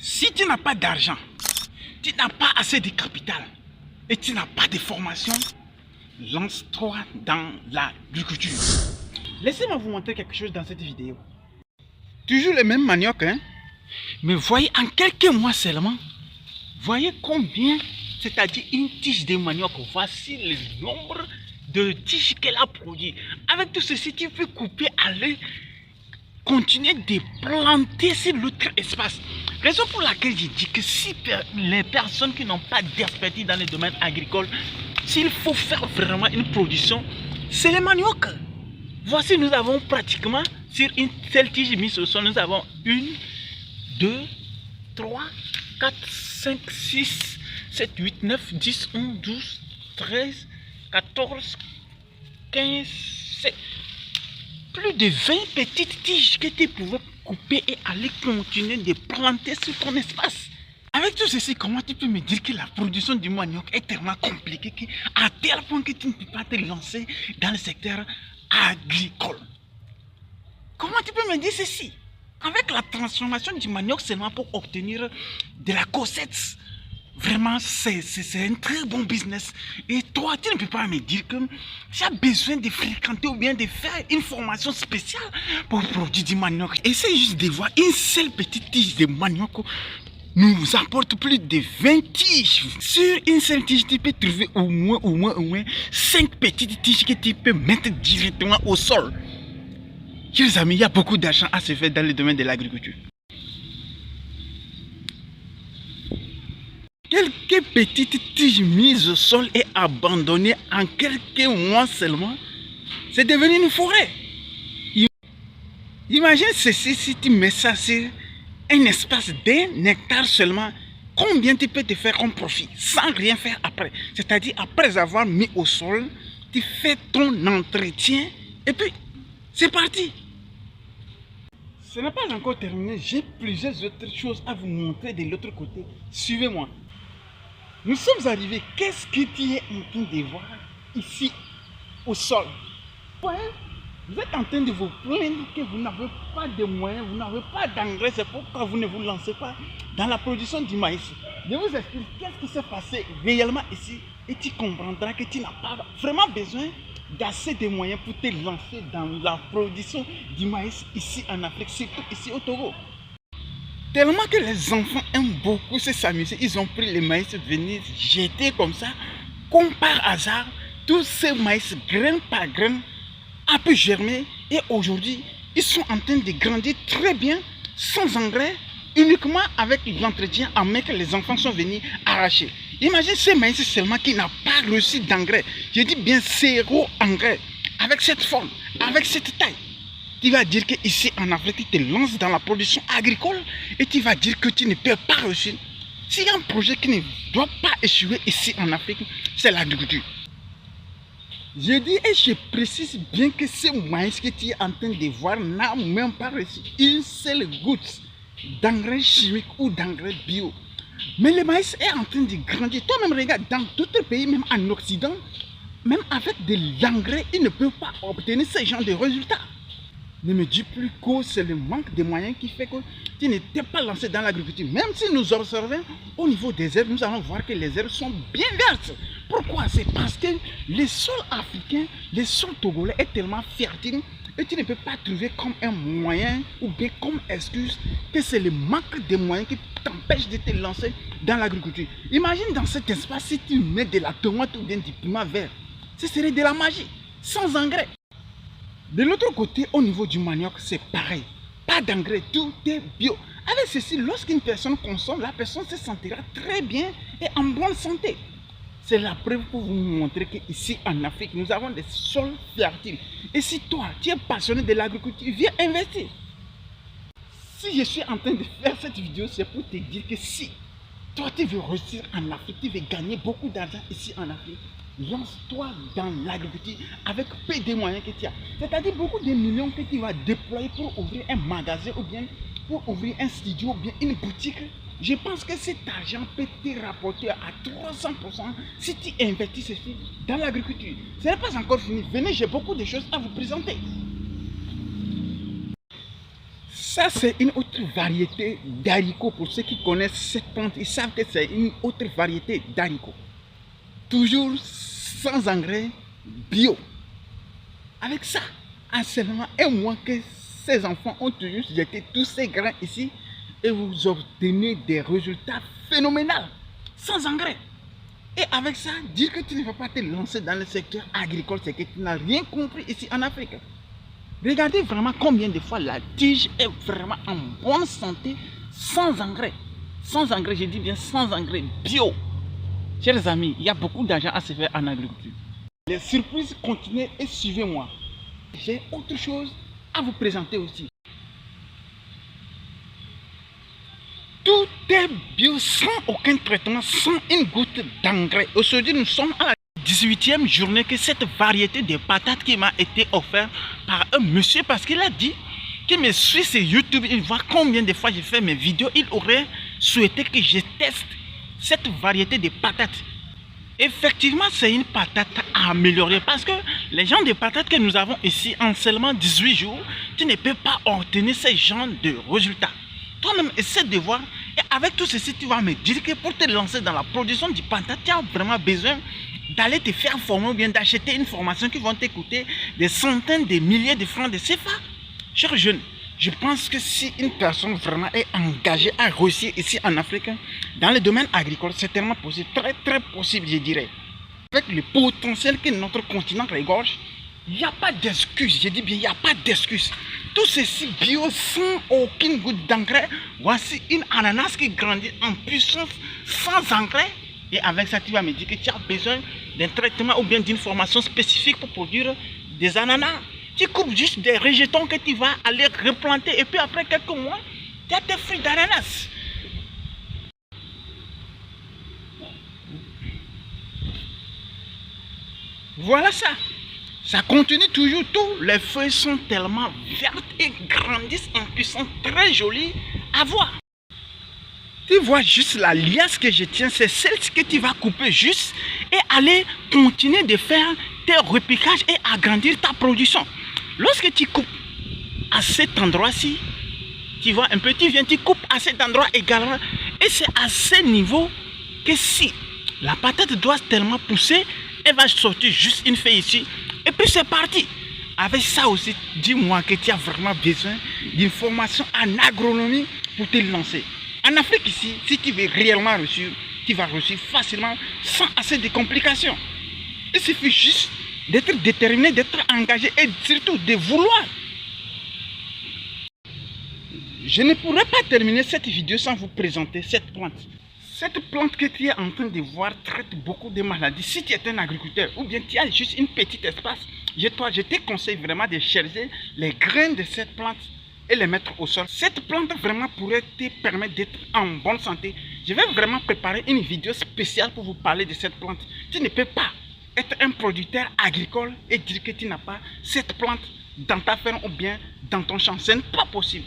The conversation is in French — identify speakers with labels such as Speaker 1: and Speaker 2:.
Speaker 1: Si tu n'as pas d'argent, tu n'as pas assez de capital et tu n'as pas de formation, lance-toi dans l'agriculture. Laissez-moi vous montrer quelque chose dans cette vidéo. Toujours le même manioc, hein? Mais voyez, en quelques mois seulement, voyez combien, c'est-à-dire une tige de manioc, voici le nombre de tiges qu'elle a produit. Avec tout ceci, tu peux couper, aller continuer de planter sur l'autre espace. Raison pour laquelle je dis que si les personnes qui n'ont pas d'expertise dans le domaine agricole, s'il faut faire vraiment une production, c'est le manioc. Voici, nous avons pratiquement sur une seule tige mise au sol, nous avons 1, 2, 3, 4, 5, 6, 7, 8, 9, 10, 11, 12, 13, 14, 15, 16. Plus de 20 petites tiges que tu pouvais couper et aller continuer de planter sur ton espace. Avec tout ceci, comment tu peux me dire que la production du manioc est tellement compliquée à tel point que tu ne peux pas te lancer dans le secteur agricole? Comment tu peux me dire ceci? Avec la transformation du manioc seulement pour obtenir de la cossette, vraiment c'est un très bon business. Et toi, tu ne peux pas me dire que tu as besoin de fréquenter ou bien de faire une formation spéciale pour produire du manioc. Essaye juste de voir une seule petite tige de manioc nous apporte plus de 20 tiges. Sur une seule tige, tu peux trouver au moins 5 petites tiges que tu peux mettre directement au sol. Chers amis, il y a beaucoup d'argent à se faire dans le domaine de l'agriculture. Quelques petites tiges mises au sol et abandonnées en quelques mois seulement, c'est devenu une forêt. Imagine ceci si tu mets ça sur un espace d'1 hectare seulement, combien tu peux te faire en profit sans rien faire après. C'est-à-dire après avoir mis au sol, tu fais ton entretien et puis c'est parti. Ce n'est pas encore terminé, j'ai plusieurs autres choses à vous montrer de l'autre côté. Suivez-moi. Nous sommes arrivés, qu'est-ce que tu es en train de voir ici au sol? Ouais, vous êtes en train de vous plaindre que vous n'avez pas de moyens, vous n'avez pas d'engrais, c'est pourquoi vous ne vous lancez pas dans la production du maïs. Je vous explique qu'est-ce qui s'est passé réellement ici et tu comprendras que tu n'as pas vraiment besoin d'assez de moyens pour te lancer dans la production du maïs ici en Afrique, surtout ici au Togo. Tellement que les enfants aiment beaucoup s'amuser, ils ont pris le maïs, venir jeter comme ça, comme par hasard, tout ce maïs, grain par grain, a pu germer et aujourd'hui, ils sont en train de grandir très bien, sans engrais, uniquement avec l'entretien en main que les enfants sont venus arracher. Imagine ce maïs seulement qui n'a pas reçu d'engrais. Je dis bien 0 engrais. Avec cette forme, avec cette taille. Tu vas dire qu'ici en Afrique, tu te lances dans la production agricole et tu vas dire que tu ne peux pas réussir. S'il y a un projet qui ne doit pas échouer ici en Afrique, c'est l'agriculture. Je dis et je précise bien que ce maïs que tu es en train de voir n'a même pas reçu une seule goutte d'engrais chimique ou d'engrais bio. Mais le maïs est en train de grandir. Toi-même, regarde, dans d'autres pays, même en Occident, même avec de l'engrais, ils ne peuvent pas obtenir ce genre de résultats. Ne me dis plus que c'est le manque de moyens qui fait que tu n'étais pas lancé dans l'agriculture. Même si nous observons au niveau des herbes, nous allons voir que les herbes sont bien vertes. Pourquoi? C'est parce que le sol africain, le sol togolais est tellement fertile et tu ne peux pas trouver comme un moyen ou bien comme excuse que c'est le manque de moyens qui t'empêche de te lancer dans l'agriculture. Imagine dans cet espace si tu mets de la tomate ou bien du piment vert. Ce serait de la magie, sans engrais. De l'autre côté, au niveau du manioc, c'est pareil. Pas d'engrais, tout est bio. Avec ceci, lorsqu'une personne consomme, la personne se sentira très bien et en bonne santé. C'est la preuve pour vous montrer qu'ici en Afrique, nous avons des sols fertiles. Et si toi, tu es passionné de l'agriculture, viens investir. Si je suis en train de faire cette vidéo, c'est pour te dire que si toi, tu veux réussir en Afrique, tu veux gagner beaucoup d'argent ici en Afrique, lance-toi dans l'agriculture avec peu de moyens que tu as. C'est-à-dire beaucoup de millions que tu vas déployer pour ouvrir un magasin ou bien pour ouvrir un studio ou bien une boutique. Je pense que cet argent peut te rapporter à 300% si tu investis ceci dans l'agriculture. Ce n'est pas encore fini. Venez, j'ai beaucoup de choses à vous présenter. Ça, c'est une autre variété d'haricots. Pour ceux qui connaissent cette plante, ils savent que c'est une autre variété d'haricots. Toujours sans engrais bio. Avec ça, en seulement un mois que ces enfants ont toujours jeté tous ces grains ici et vous obtenez des résultats phénoménaux, sans engrais. Et avec ça, dire que tu ne vas pas te lancer dans le secteur agricole, c'est que tu n'as rien compris ici en Afrique. Regardez vraiment combien de fois la tige est vraiment en bonne santé, sans engrais. Sans engrais, je dis bien sans engrais, bio. Chers amis, il y a beaucoup d'argent à se faire en agriculture. Les surprises, continuez et suivez-moi. J'ai autre chose à vous présenter aussi. Tout est bio, sans aucun traitement, sans une goutte d'engrais. Aujourd'hui, nous sommes à la 18e journée que cette variété de patates qui m'a été offerte par un monsieur, parce qu'il a dit qu'il me suit sur YouTube, il voit combien de fois j'ai fait mes vidéos, il aurait souhaité que je teste cette variété de patates. Effectivement, c'est une patate à améliorer parce que les gens de patates que nous avons ici en seulement 18 jours, tu ne peux pas obtenir ce genre de résultats. Toi-même, essaie de voir. Et avec tout ceci, tu vas me dire que pour te lancer dans la production du patate, tu as vraiment besoin d'aller te faire former ou bien d'acheter une formation qui va te coûter des centaines de milliers de francs de CFA. Chers jeunes, je pense que si une personne vraiment est engagée à réussir ici en Afrique, dans le domaine agricole, c'est tellement possible, très possible, je dirais. Avec le potentiel que notre continent regorge, il n'y a pas d'excuse, je dis bien, il n'y a pas d'excuse. Tout ceci bio, sans aucune goutte d'engrais. Voici une ananas qui grandit en puissance sans engrais. Et avec ça, tu vas me dire que tu as besoin d'un traitement ou bien d'une formation spécifique pour produire des ananas. Tu coupes juste des rejetons que tu vas aller replanter et puis après quelques mois, tu as tes fruits d'ananas. Voilà ça. Ça continue toujours, tous les feuilles sont tellement vertes et grandissent en puissance très jolie à voir. Tu vois juste la liasse que je tiens, c'est celle que tu vas couper juste et aller continuer de faire tes repiquages et agrandir ta production. Lorsque tu coupes à cet endroit-ci, tu vois un peu, tu viens, tu coupes à cet endroit également. Et c'est à ce niveau que si la patate doit tellement pousser, elle va sortir juste une feuille ici. Et puis c'est parti. Avec ça aussi, dis-moi que tu as vraiment besoin d'une formation en agronomie pour te lancer. En Afrique ici, si tu veux réellement réussir, tu vas réussir facilement sans assez de complications. Il suffit juste d'être déterminé, d'être engagé et surtout de vouloir. Je ne pourrais pas terminer cette vidéo sans vous présenter cette plante. Cette plante que tu es en train de voir traite beaucoup de maladies. Si tu es un agriculteur ou bien tu as juste une petite espace, je te conseille vraiment de chercher les graines de cette plante et les mettre au sol. Cette plante vraiment pourrait te permettre d'être en bonne santé. Je vais vraiment préparer une vidéo spéciale pour vous parler de cette plante. Tu ne peux pas être un producteur agricole et dire que tu n'as pas cette plante dans ta ferme ou bien dans ton champ. Ce n'est pas possible.